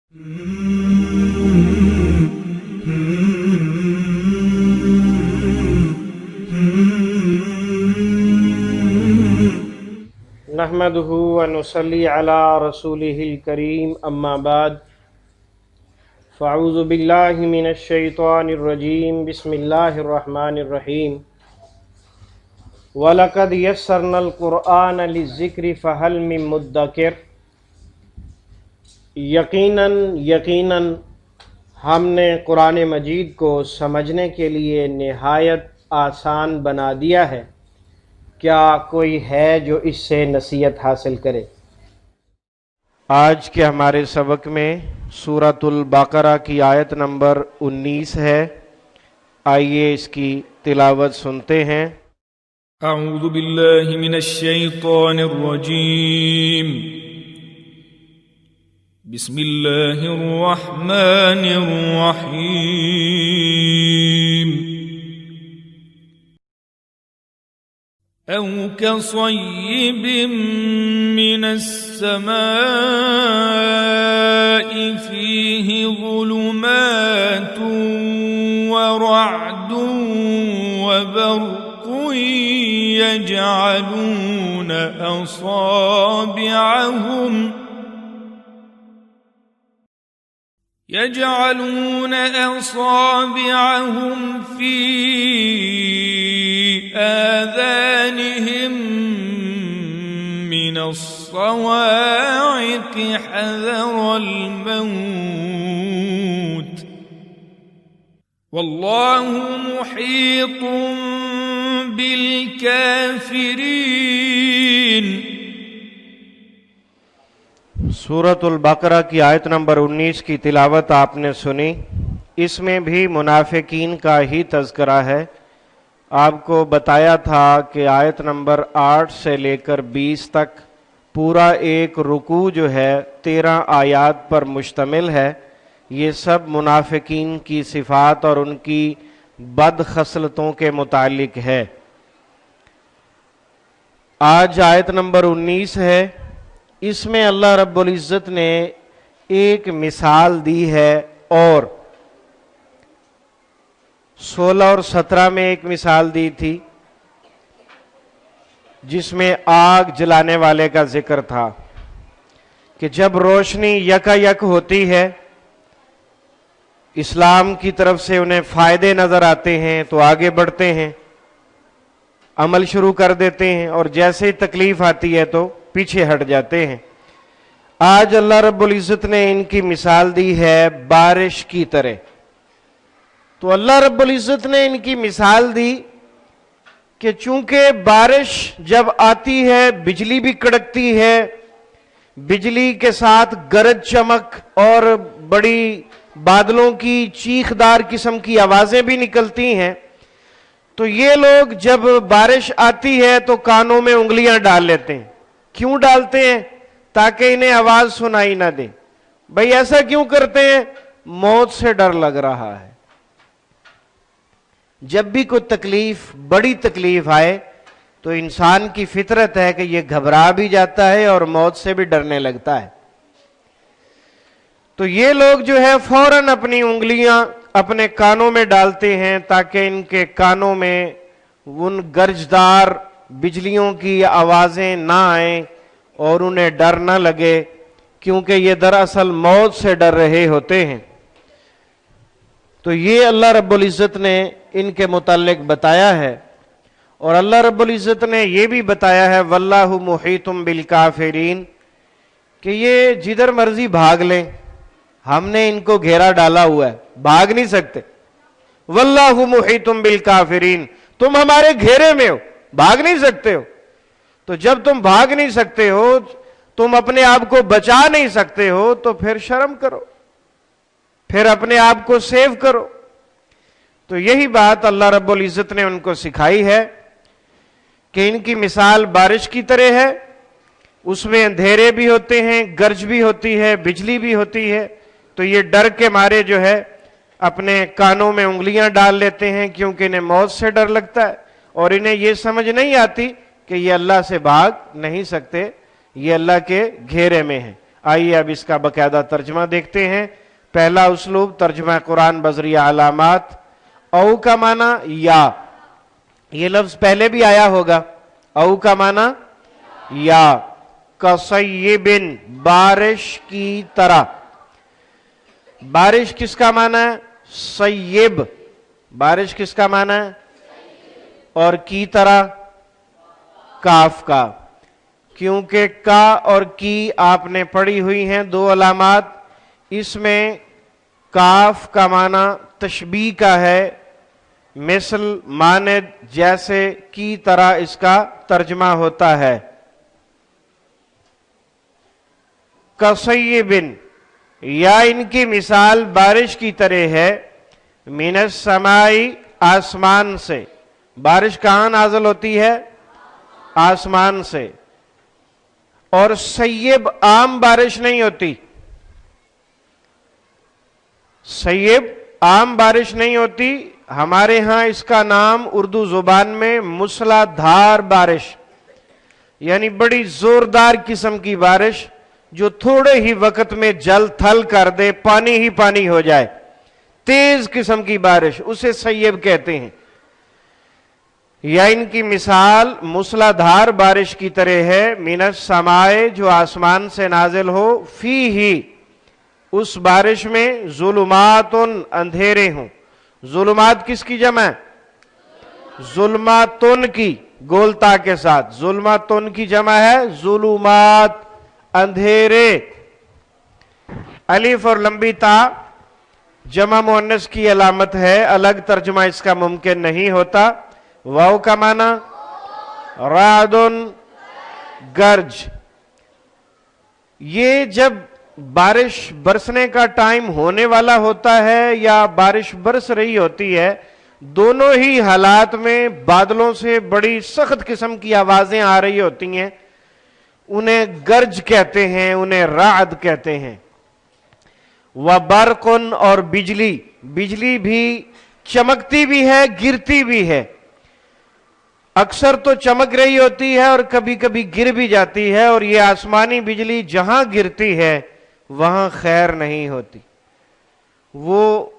نحمده ونصلي على رسوله الكريم اما بعد فاعوذ بالله من الشيطان الرجيم بسم الله الرحمن الرحيم وَلَقَدْ يَسَّرْنَا الْقُرْآنَ لِلذِّكْرِ فَهَلْ مِن مُدَّكِرٍ۔ یقیناً ہم نے قرآن مجید کو سمجھنے کے لیے نہایت آسان بنا دیا ہے، کیا کوئی ہے جو اس سے نصیحت حاصل کرے؟ آج کے ہمارے سبق میں سورۃ البقرہ کی آیت نمبر 19 ہے، آئیے اس کی تلاوت سنتے ہیں۔ اعوذ باللہ من الشیطان الرجیم، بسم اللہ الرحمن الرحیم۔ او کصیب من السماء فیہ ظلمات ورعد وبرق يجعلون أصابعهم في آذانهم من الصواعق حذر الموت والله محيط بالکافرین۔ سورۃ البقرہ کی آیت نمبر 19 کی تلاوت آپ نے سنی، اس میں بھی منافقین کا ہی تذکرہ ہے۔ آپ کو بتایا تھا کہ آیت نمبر 8 سے لے کر 20 تک پورا ایک رکوع جو ہے 13 آیات پر مشتمل ہے، یہ سب منافقین کی صفات اور ان کی بد خصلتوں کے متعلق ہے۔ آج آیت نمبر 19 ہے، اس میں اللہ رب العزت نے ایک مثال دی ہے، اور 16 اور 17 میں ایک مثال دی تھی جس میں آگ جلانے والے کا ذکر تھا کہ جب روشنی یکا یک ہوتی ہے، اسلام کی طرف سے انہیں فائدے نظر آتے ہیں تو آگے بڑھتے ہیں، عمل شروع کر دیتے ہیں، اور جیسے ہی تکلیف آتی ہے تو پیچھے ہٹ جاتے ہیں۔ آج اللہ رب العزت نے ان کی مثال دی ہے بارش کی طرح۔ تو اللہ رب العزت نے ان کی مثال دی کہ چونکہ بارش جب آتی ہے بجلی بھی کڑکتی ہے، بجلی کے ساتھ گرج چمک اور بڑی بادلوں کی چیخدار قسم کی آوازیں بھی نکلتی ہیں، تو یہ لوگ جب بارش آتی ہے تو کانوں میں انگلیاں ڈال لیتے ہیں۔ کیوں ڈالتے ہیں؟ تاکہ انہیں آواز سنائی نہ دے۔ بھئی ایسا کیوں کرتے ہیں؟ موت سے ڈر لگ رہا ہے۔ جب بھی کوئی تکلیف، بڑی تکلیف آئے تو انسان کی فطرت ہے کہ یہ گھبرا بھی جاتا ہے اور موت سے بھی ڈرنے لگتا ہے۔ تو یہ لوگ جو ہے فوراً اپنی انگلیاں اپنے کانوں میں ڈالتے ہیں تاکہ ان کے کانوں میں ان گرجدار بجلیوں کی آوازیں نہ آئیں اور انہیں ڈر نہ لگے، کیونکہ یہ دراصل موت سے ڈر رہے ہوتے ہیں۔ تو یہ اللہ رب العزت نے ان کے متعلق بتایا ہے، اور اللہ رب العزت نے یہ بھی بتایا ہے واللہ محیط بالکافرین، کہ یہ جدھر مرضی بھاگ لیں، ہم نے ان کو گھیرا ڈالا ہوا ہے، بھاگ نہیں سکتے۔ واللہ محیط بالکافرین، تم ہمارے گھیرے میں ہو، بھاگ نہیں سکتے ہو۔ تو جب تم بھاگ نہیں سکتے ہو، تم اپنے آپ کو بچا نہیں سکتے ہو، تو پھر شرم کرو، پھر اپنے آپ کو سیو کرو۔ تو یہی بات اللہ رب العزت نے ان کو سکھائی ہے کہ ان کی مثال بارش کی طرح ہے، اس میں اندھیرے بھی ہوتے ہیں، گرج بھی ہوتی ہے، بجلی بھی ہوتی ہے، تو یہ ڈر کے مارے جو ہے اپنے کانوں میں انگلیاں ڈال لیتے ہیں، کیونکہ انہیں موت سے ڈر لگتا ہے، اور انہیں یہ سمجھ نہیں آتی کہ یہ اللہ سے بھاگ نہیں سکتے، یہ اللہ کے گھیرے میں ہیں۔ आइए अब इसका बाकायदा तर्जमा देखते हैं। पहला उसलूब तर्जमा कुरान बजरिया अलामात। औ का माना या, ये लफ्ज पहले भी आया होगा। औ का माना या, कसय्यिबिन बारिश की तरह। बारिश किसका माना है? सय्यिब। बारिश किसका माना है? और की तरह काफ का, क्योंकि का और की आपने पढ़ी हुई हैं दो अलामात। इसमें काफ का माना तशबीह का है, मिसल मानद जैसे की तरह इसका तर्जमा होता है। कसय्यिबिन, या इनकी मिसाल बारिश की तरह है। मिनस समाई, आसमान से। बारिश कहां नाज़िल होती है? आसमान से। और सय्यब आम बारिश नहीं होती। सय्यब आम बारिश नहीं होती। हमारे यहां इसका नाम उर्दू जुबान में मूसलाधार बारिश, यानी बड़ी जोरदार किस्म की बारिश जो थोड़े ही वक्त में जल थल कर दे, पानी ही पानी हो जाए, तेज किस्म की बारिश, उसे सय्यब कहते हैं। या इनकी मिसाल मूसलाधार बारिश की तरह है। मिनस समाए, जो आसमान से नाजिल हो, फी ही, उस बारिश में जुलुमातुन, अंधेरे हों। जुलुमात किसकी जमा है? जुल्मातुन की, गोलता के साथ। जुल्मातुन की जमा है जुलुमात, अंधेरे। अलिफ और लंबी ता जमा मुअन्नस की अलामत है, अलग तर्जुमा इसका मुमकिन नहीं होता। वाव का माना रादुन, गर्ज। ये जब बारिश बरसने का टाइम होने वाला होता है या बारिश बरस रही होती है, दोनों ही हालात में बादलों से बड़ी सख्त किस्म की आवाजें आ रही होती हैं। उन्हें गर्ज कहते हैं, उन्हें राद कहते हैं। व बरकुन, और बिजली। बिजली भी चमकती भी है, गिरती भी है। अक्सर तो चमक रही होती है और कभी कभी गिर भी जाती है। और ये आसमानी बिजली जहां गिरती है वहां खैर नहीं होती। वो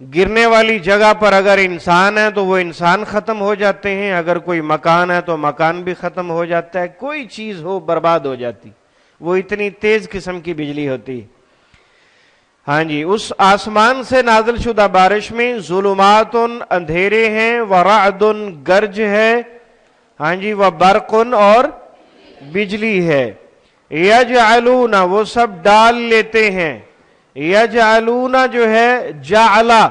गिरने वाली जगह पर अगर इंसान है तो वो इंसान खत्म हो जाते हैं, अगर कोई मकान है तो मकान भी खत्म हो जाता है, कोई चीज हो बर्बाद हो जाती। वो इतनी तेज किस्म की बिजली होती है। हाँ जी, उस आसमान से नाजिल शुदा बारिश में जुलुमातुन, अंधेरे हैं, व रादुन, गर्ज है। हाँ जी, व बरकुन, और बिजली है। यजअलूना, वो सब डाल लेते हैं। यजअलूना जो है जाअला,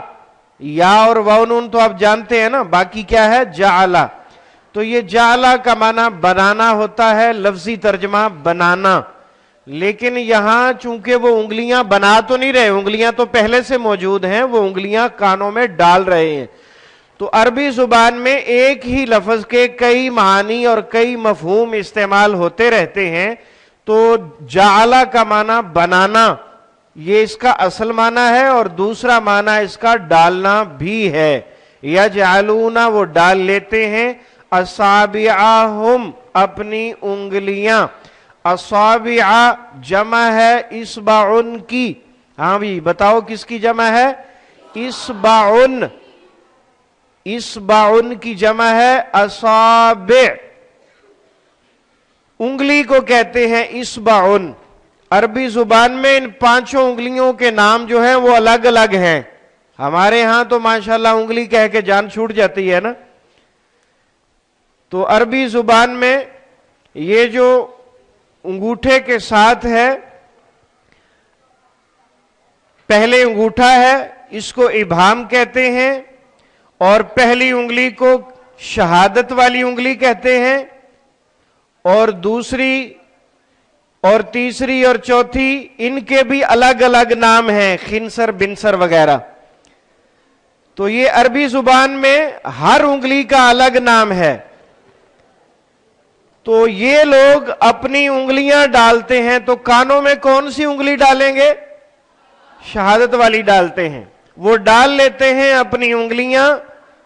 या और वाउन तो आप जानते हैं ना, बाकी क्या है? जाअला। तो ये जाअला का माना बनाना होता है, लफ्जी तर्जमा बनाना। लेकिन यहां चूंकि वो उंगलियां बना तो नहीं रहे, उंगलियां तो पहले से मौजूद हैं, वो उंगलियां कानों में डाल रहे हैं। तो अरबी जुबान में एक ही लफ्ज के कई मानी और कई मफहूम इस्तेमाल होते रहते हैं। तो जाअला का माना बनाना, ये इसका असल माना है, और दूसरा माना इसका डालना भी है। यजअलूना, वो डाल लेते हैं। असाबिअहुम, अपनी उंगलियां। असाबिआ जमा है इसबाउन की। हाँ भी बताओ किसकी जमा है? इसबाउन। इसबाउन की जमा है असाबे। उंगली को कहते हैं इसबाउन। अरबी जुबान में इन पांचों उंगलियों के नाम जो है वो अलग अलग हैं। हमारे यहां तो माशाल्लाह उंगली कह के जान छूट जाती है ना। तो अरबी जुबान में ये जो अंगूठे के साथ है, पहले अंगूठा है, इसको इबाम कहते हैं, और पहली उंगली को शहादत वाली उंगली कहते हैं, और दूसरी और तीसरी और चौथी इनके भी अलग अलग नाम हैं, खिंसर बिनसर वगैरह। तो ये अरबी जुबान में हर उंगली का अलग नाम है। तो ये लोग अपनी उंगलियां डालते हैं, तो कानों में कौन सी उंगली डालेंगे? शहादत वाली डालते हैं। वो डाल लेते हैं अपनी उंगलियां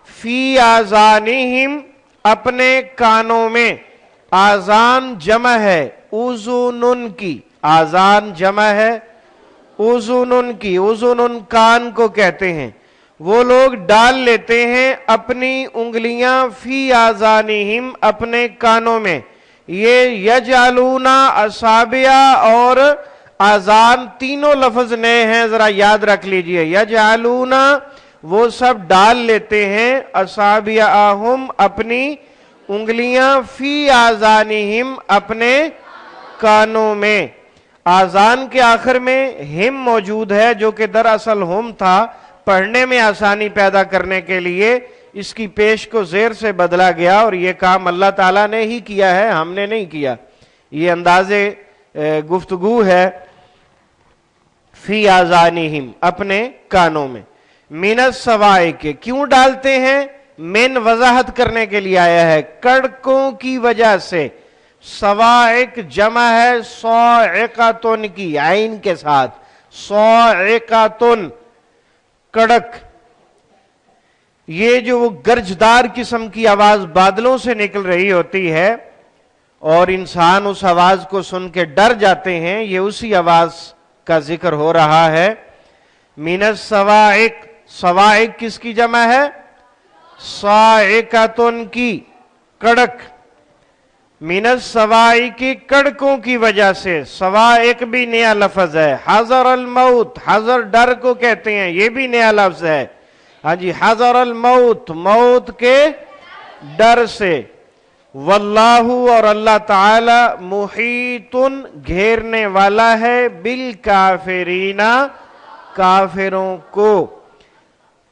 फी आजानिहिम, अपने कानों में। आजान जमा है उजुनुन की, आजान जमा है उजुनुन की, उजुनुन कान को कहते हैं। वो लोग डाल लेते हैं अपनी उंगलियां फी आजानिहिम, अपने कानों में। ये यजअलूना, असाबिया और आजान तीनों लफ्ज नए हैं, जरा याद रख लीजिए। यजअलूना वो सब डाल लेते हैं, असाबियाहुम अपनी उंगलियां, फी आजानिहिम अपने कानों में। आजान के आखिर में हिम मौजूद है जो कि दरअसल हुम था, पढ़ने में आसानी पैदा करने के लिए इसकी पेश को जेर से बदला गया, और ये काम अल्लाह ताला ने ही किया है, हमने नहीं किया। ये अंदाजे गुफ्तगू है। फी आजानिहिम अपने कानों में। मिनस सवाए के क्यों डालते हैं? मिन वजाहत करने के लिए आया है, कड़कों की वजह से। सवाइक जमा है सौइकातुन की, आइन के साथ, सौइकातुन कड़क। ये जो वो गर्जदार किस्म की आवाज बादलों से निकल रही होती है और इंसान उस आवाज को सुन के डर जाते हैं, ये उसी आवाज का जिक्र हो रहा है। मिनस सवाइक, सवाइक किसकी जमा है? सौइकातुन की, कड़क। मिनस सवाई की, कड़कों की वजह से। सवाइक भी नया लफ्ज है। हजर अल मौत, हजर डर को कहते हैं, ये भी नया लफ्ज है। हाँ जी, हजर अल मौत, मौत के डर से। वल्लाहु और अल्लाह ताला मुहीतुन घेरने वाला है, बिल काफिरीना काफिरों को।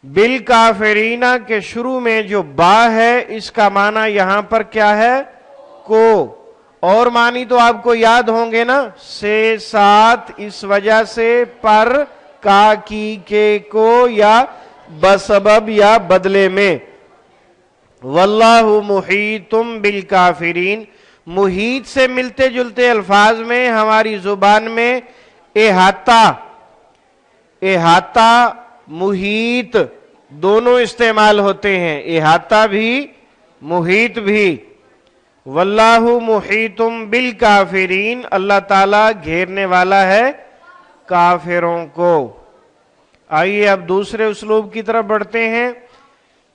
बिल काफिरीना के शुरू में जो बा है इसका माना यहां पर क्या है? को। और मानी तो आपको याद होंगे ना, से, साथ, इस वजह से, पर, का, की, के, को, या बसबब या बदले में। वल्लाहु मुहीतुम बिल काफिरीन, मुहीत से मिलते जुलते अल्फाज में हमारी जुबान में एहाता, एहाता, मुहीत दोनों इस्तेमाल होते हैं, एहाता भी मुहीत भी। वल्लाहु मुहीतुम बिल काफिरीन, अल्लाह ताला घेरने वाला है काफिरों को। आइए अब दूसरे उसलूब की तरफ बढ़ते हैं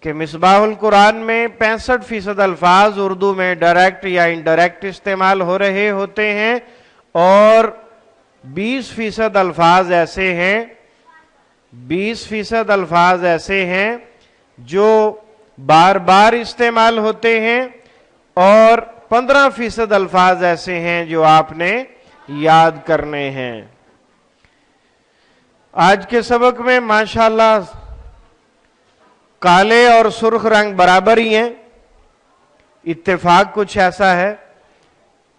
कि मिसबाहुल कुरान में 65% अल्फाज उर्दू में डायरेक्ट या इनडायरेक्ट इस्तेमाल हो रहे होते हैं और 20% अल्फाज ऐसे हैं, 20% अल्फाज ऐसे हैं जो बार बार इस्तेमाल होते हैं और 15% अल्फाज ऐसे हैं जो आपने याद करने हैं। आज के सबक में माशाअल्लाह काले और सुर्ख रंग बराबर ही हैं, इत्तेफाक कुछ ऐसा है,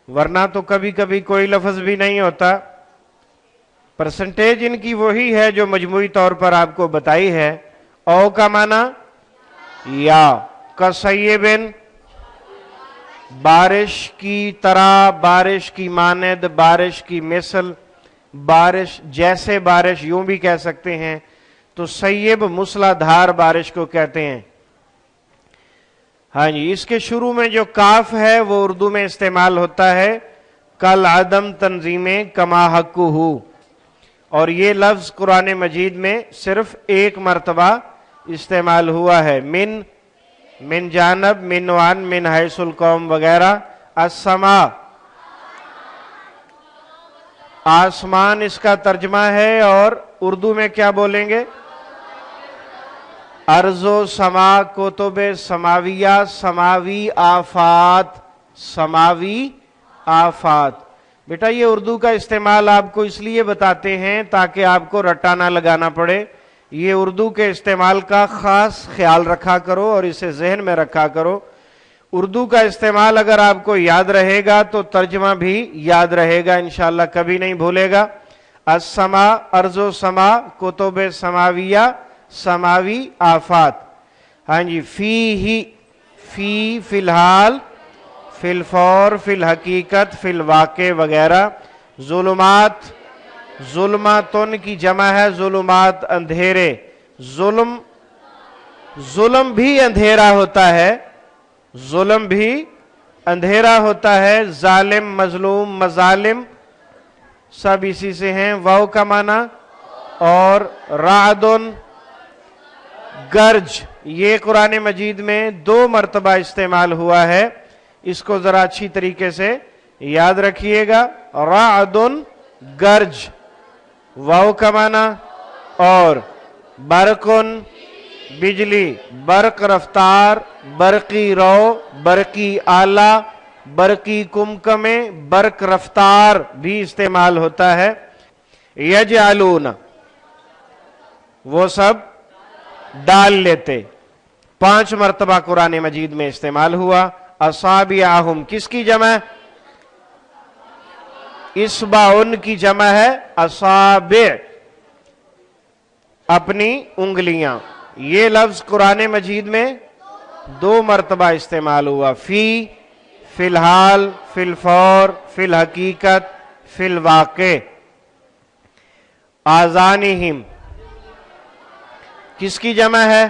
वरना तो कभी कभी कोई लफ्ज भी नहीं होता। परसेंटेज इनकी वही है जो मजमूई तौर पर आपको बताई है। औ का माना या, कसय्यबिन बारिश की तरह, बारिश की मानद, बारिश की मिसल, बारिश जैसे बारिश, यूं भी कह सकते हैं। तो सैयब मूसलाधार बारिश को कहते हैं। हाँ जी, इसके शुरू में जो काफ है वो उर्दू में इस्तेमाल होता है कल आदम तंजीमे कमा हक्कुहू, और ये लफ्ज कुरान मजीद में सिर्फ एक मर्तबा इस्तेमाल हुआ है। मिन, मिन जानब, मिन वान, मिन हैसुल कौम वगैरह। अस्समा, आसमान इसका तर्जमा है, और उर्दू में क्या बोलेंगे? अर्जो समा, कुतुबे समाविया, समावी आफात, समावी आफात। बेटा ये उर्दू का इस्तेमाल आपको इसलिए बताते हैं ताकि आपको रट्टा ना लगाना पड़े। ये उर्दू के इस्तेमाल का खास ख्याल रखा करो और इसे जहन में रखा करो। उर्दू का इस्तेमाल अगर आपको याद रहेगा तो तर्जमा भी याद रहेगा इंशाअल्लाह, कभी नहीं भूलेगा। अस्समा, अर्जो समा, कुतुबे समाविया, समावी आफात। हाँ जी, फी ही, फी फिलहाल, फिलफौर, फिल हकीकत, फिल वाक़े वगैरह। जुलुमात, जुल्मातुन की जमा है जुलुमात, अंधेरे। जुल्म, जुल्म भी अंधेरा होता है, जुल्म भी अंधेरा होता है। जालिम, मजलूम, मजालिम सब इसी से हैं। वाव का माना और रादुन गर्ज, ये कुरान मजीद में 2 मरतबा इस्तेमाल हुआ है। इसको जरा अच्छी तरीके से याद रखिएगा। रादुन गर्ज, वाव का माना और बरकुन बिजली, बरक रफ्तार, बरकी रो, बरकी आला, बरकी कुमकमे, बरक रफ्तार भी इस्तेमाल होता है। यजअलून, वो सब डाल लेते, 5 मरतबा कुरान मजीद में इस्तेमाल हुआ। असाबियाहुम किसकी जमा? इस्बाउन की जमा है। असाबि अपनी उंगलियां। ये लफ्ज कुरान मजीद में 2 मरतबा इस्तेमाल हुआ। फी, फिलहाल, फिलफौर, फिल हकीकत, फिल वाक़े। आज़ानिहिम किसकी जमा है?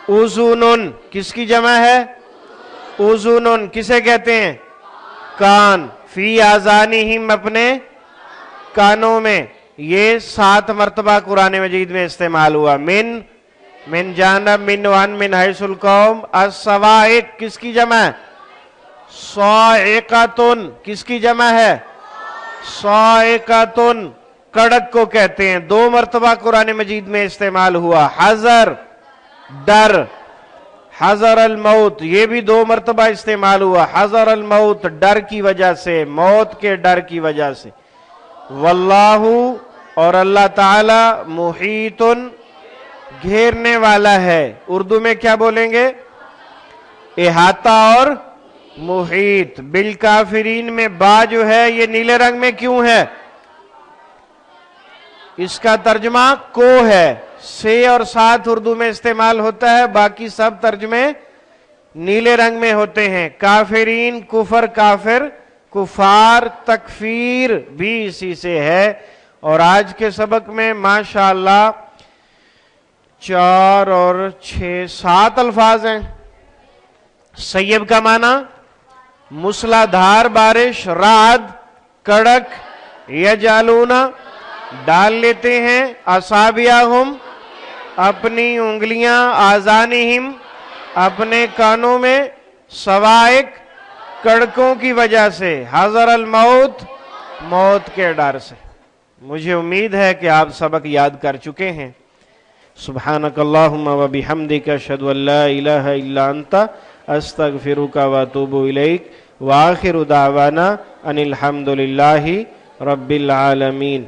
उज़ुनुन किसकी जमा है? उज़ुनुन किसे कहते हैं? कान। फी आज़ानिहिम अपने कानों में। ये 7 मरतबा कुरान मजीद में इस्तेमाल हुआ। मिन जानब, मिन वन, मिन हैसुल कौम। अस्सवाइक किसकी जमा है? साइकातुन किसकी जमा है? साइकातुन कड़क को कहते हैं। 2 मरतबा कुरान मजीद में इस्तेमाल हुआ। हजर डर, हजर अल मौत, ये भी 2 मरतबा इस्तेमाल हुआ। हजर अल मौत डर की वजह से, मौत के डर की वजह से। वल्लाहु और अल्लाह ताला मुहीतुन घेरने वाला है। उर्दू में क्या बोलेंगे? इहाता और मुहीत। बिल काफिरीन में बा जो है ये नीले रंग में क्यों है? इसका तर्जमा को है। से और साथ उर्दू में इस्तेमाल होता है, बाकी सब तर्जमे नीले रंग में होते हैं। काफिरीन, कुफर, काफिर, कुफार, तकफीर भी इसी से है। और आज के सबक में माशाअल्लाह 4 और 6 7 अल्फाज हैं। सैयब का माना मूसलाधार बारिश, राद कड़क, यजालूना डाल लेते हैं। असाबियाहुम अपनी उंगलियां, आज़ानिहिम अपने कानों में, सवाइक कड़कों की वजह से, हज़र अल मौत मौत के डर से। मुझे उम्मीद है कि आप सबक याद कर चुके हैं। सुब्हानकल्लाहुम्मा व बिहम्दिका अशहदु अल्ला इलाहा इल्ला अंता अस्तगफिरुका व अतूबु इलैक व आखिरु दावाना अनिल हम्दुलिल्लाहि रब्बिल आलमीन।